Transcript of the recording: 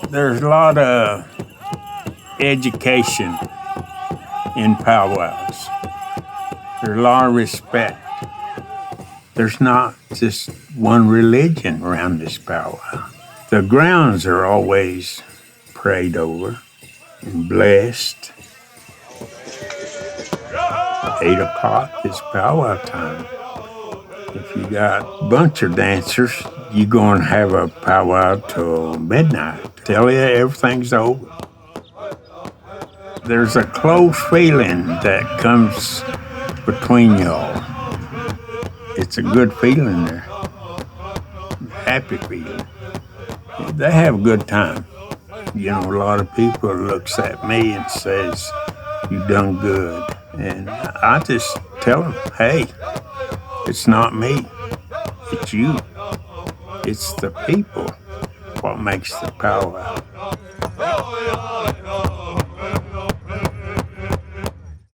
There's a lot of education in powwows. There's a lot of respect. There's not just one religion around this powwow. The grounds are always prayed over and blessed. 8 o'clock is powwow time. If you got a bunch of dancers, you're going to have a powwow till midnight. Tell you everything's over. There's a close feeling that comes between y'all. It's a good feeling there. Happy feeling. They have a good time. You know, a lot of people looks at me and says, "You done good." And I just tell them, hey, it's not me. It's you. It's the people what makes the powwow.